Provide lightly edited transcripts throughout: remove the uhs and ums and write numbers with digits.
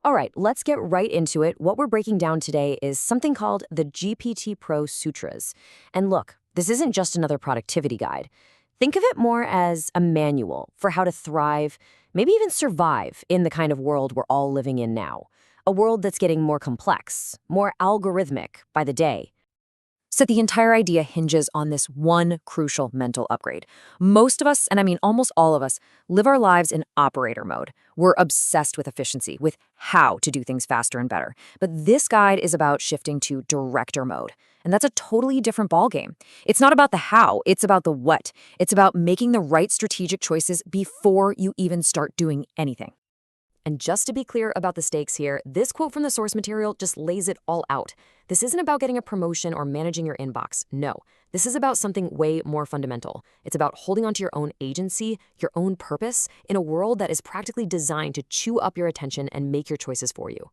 All right, let's get right into it. What we're breaking down today is something called the GPT Pro Sutras. And look, this isn't just another productivity guide. Think of it more as a manual for how to thrive, maybe even survive in the kind of world we're all living in now. A world that's getting more complex, more algorithmic by the day. So the entire idea hinges on this one crucial mental upgrade. Most of us, and I mean almost all of us, live our lives in operator mode. We're obsessed with efficiency, with how to do things faster and better. But this guide is about shifting to director mode. And that's a totally different ballgame. It's not about the how, it's about the what. It's about making the right strategic choices before you even start doing anything. And just to be clear about the stakes here, this quote from the source material just lays it all out. This isn't about getting a promotion or managing your inbox. No, this is about something way more fundamental. It's about holding onto your own agency, your own purpose, in a world that is practically designed to chew up your attention and make your choices for you.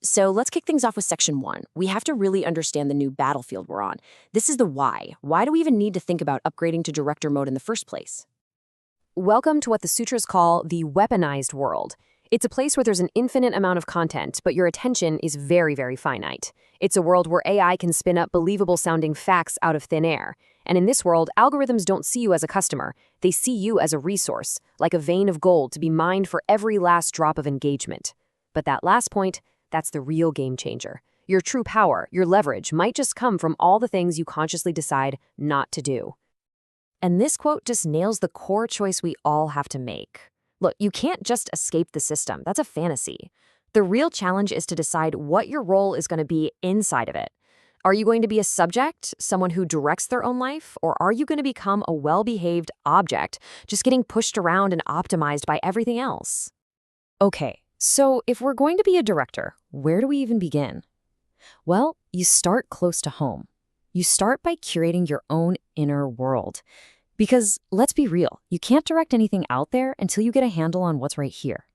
So let's kick things off with section 1. We have to really understand the new battlefield we're on. This is the why. Why do we even need to think about upgrading to director mode in the first place? Welcome to what the Sutras call the weaponized world. It's a place where there's an infinite amount of content, but your attention is very, very finite. It's a world where AI can spin up believable-sounding facts out of thin air. And in this world, algorithms don't see you as a customer. They see you as a resource, like a vein of gold to be mined for every last drop of engagement. But that last point, that's the real game changer. Your true power, your leverage, might just come from all the things you consciously decide not to do. And this quote just nails the core choice we all have to make. Look, you can't just escape the system. That's a fantasy. The real challenge is to decide what your role is going to be inside of it. Are you going to be a subject, someone who directs their own life, or are you going to become a well-behaved object, just getting pushed around and optimized by everything else? Okay, so if we're going to be a director, where do we even begin? Well, you start close to home. You start by curating your own inner world. Because, let's be real, you can't direct anything out there until you get a handle on what's right here.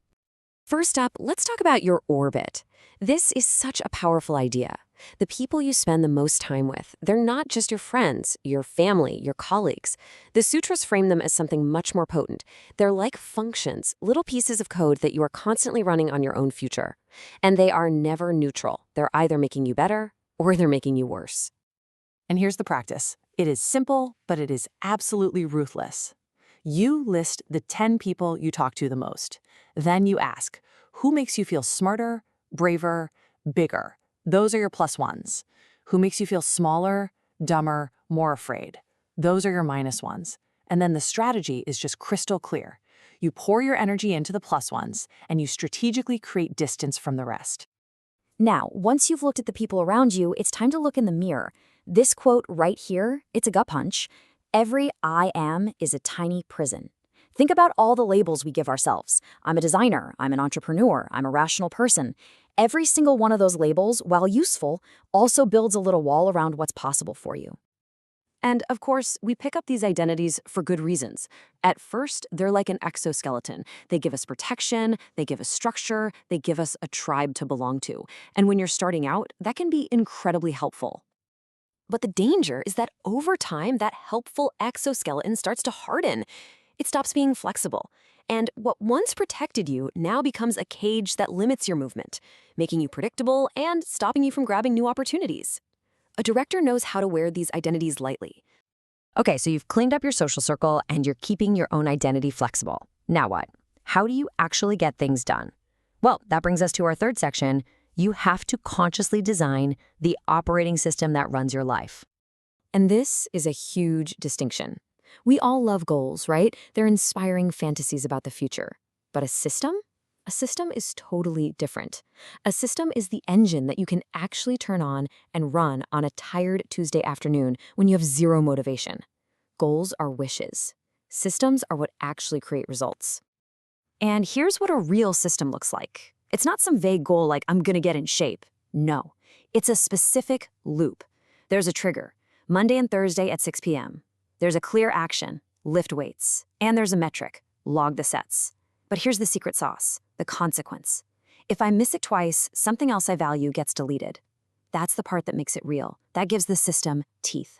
First up, let's talk about your orbit. This is such a powerful idea. The people you spend the most time with, they're not just your friends, your family, your colleagues. The sutras frame them as something much more potent. They're like functions, little pieces of code that you are constantly running on your own future. And they are never neutral. They're either making you better or they're making you worse. And here's the practice. It is simple, but it is absolutely ruthless. You list the 10 people you talk to the most. Then you ask, who makes you feel smarter, braver, bigger? Those are your plus ones. Who makes you feel smaller, dumber, more afraid? Those are your minus ones. And then the strategy is just crystal clear. You pour your energy into the plus ones, and you strategically create distance from the rest. Now, once you've looked at the people around you, it's time to look in the mirror. This quote right here, it's a gut punch. Every I am is a tiny prison. Think about all the labels we give ourselves. I'm a designer, I'm an entrepreneur, I'm a rational person. Every single one of those labels, while useful, also builds a little wall around what's possible for you. And of course, we pick up these identities for good reasons. At first, they're like an exoskeleton. They give us protection, they give us structure, they give us a tribe to belong to. And when you're starting out, that can be incredibly helpful. But the danger is that over time, that helpful exoskeleton starts to harden. It stops being flexible. And what once protected you now becomes a cage that limits your movement, making you predictable and stopping you from grabbing new opportunities. A director knows how to wear these identities lightly. Okay, so you've cleaned up your social circle and you're keeping your own identity flexible. Now what? How do you actually get things done? Well, that brings us to our third section. You have to consciously design the operating system that runs your life. And this is a huge distinction. We all love goals, right? They're inspiring fantasies about the future. But a system? A system is totally different. A system is the engine that you can actually turn on and run on a tired Tuesday afternoon when you have zero motivation. Goals are wishes. Systems are what actually create results. And here's what a real system looks like. It's not some vague goal like, I'm gonna get in shape. No, it's a specific loop. There's a trigger, Monday and Thursday at 6 p.m. There's a clear action, lift weights. And there's a metric, log the sets. But here's the secret sauce, the consequence. If I miss it twice, something else I value gets deleted. That's the part that makes it real. That gives the system teeth.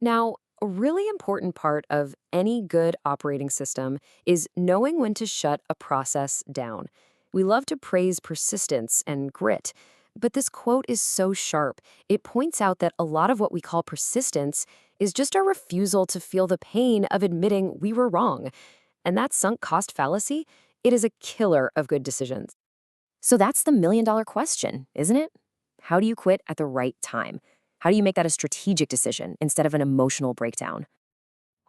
Now, a really important part of any good operating system is knowing when to shut a process down. We love to praise persistence and grit, but this quote is so sharp. It points out that a lot of what we call persistence is just our refusal to feel the pain of admitting we were wrong. And that sunk cost fallacy, it is a killer of good decisions. So that's the million-dollar question, isn't it? How do you quit at the right time? How do you make that a strategic decision instead of an emotional breakdown?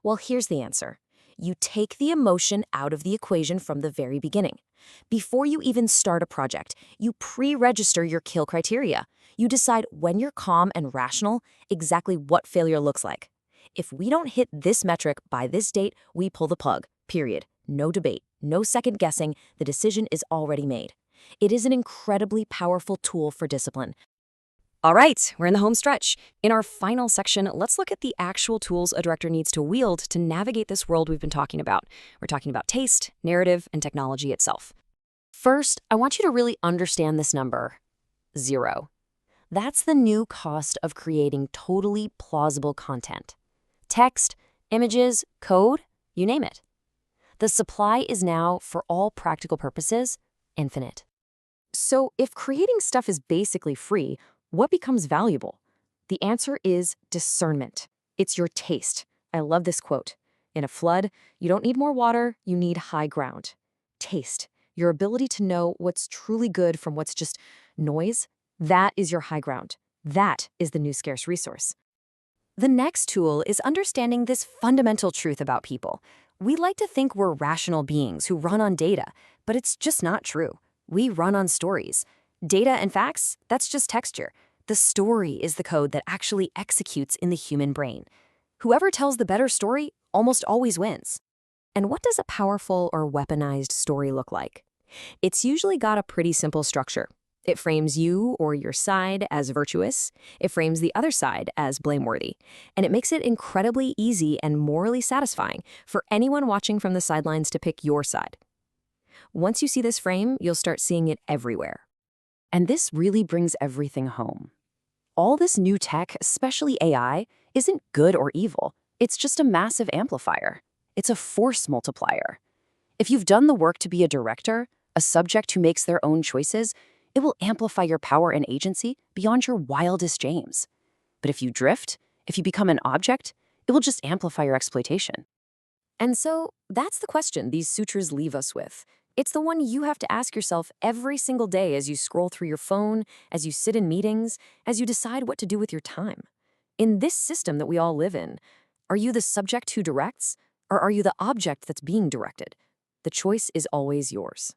Well, here's the answer. You take the emotion out of the equation from the very beginning. Before you even start a project, you pre-register your kill criteria. You decide when you're calm and rational, exactly what failure looks like. If we don't hit this metric by this date, we pull the plug, period. No debate, no second guessing, the decision is already made. It is an incredibly powerful tool for discipline. All right, we're in the home stretch. In our final section, let's look at the actual tools a director needs to wield to navigate this world we've been talking about. We're talking about taste, narrative, and technology itself. First, I want you to really understand this number, 0. That's the new cost of creating totally plausible content. Text, images, code, you name it. The supply is now, for all practical purposes, infinite. So if creating stuff is basically free, what becomes valuable? The answer is discernment. It's your taste. I love this quote. In a flood, you don't need more water, you need high ground. Taste, your ability to know what's truly good from what's just noise, that is your high ground. That is the new scarce resource. The next tool is understanding this fundamental truth about people. We like to think we're rational beings who run on data, but it's just not true. We run on stories. Data and facts, that's just texture. The story is the code that actually executes in the human brain. Whoever tells the better story almost always wins. And what does a powerful or weaponized story look like? It's usually got a pretty simple structure. It frames you or your side as virtuous. It frames the other side as blameworthy. And it makes it incredibly easy and morally satisfying for anyone watching from the sidelines to pick your side. Once you see this frame, you'll start seeing it everywhere. And this really brings everything home. All this new tech, especially AI, isn't good or evil. It's just a massive amplifier. It's a force multiplier. If you've done the work to be a director, a subject who makes their own choices, it will amplify your power and agency beyond your wildest dreams. But if you drift, if you become an object, it will just amplify your exploitation. And so that's the question these sutras leave us with. It's the one you have to ask yourself every single day as you scroll through your phone, as you sit in meetings, as you decide what to do with your time. In this system that we all live in, are you the subject who directs, or are you the object that's being directed? The choice is always yours.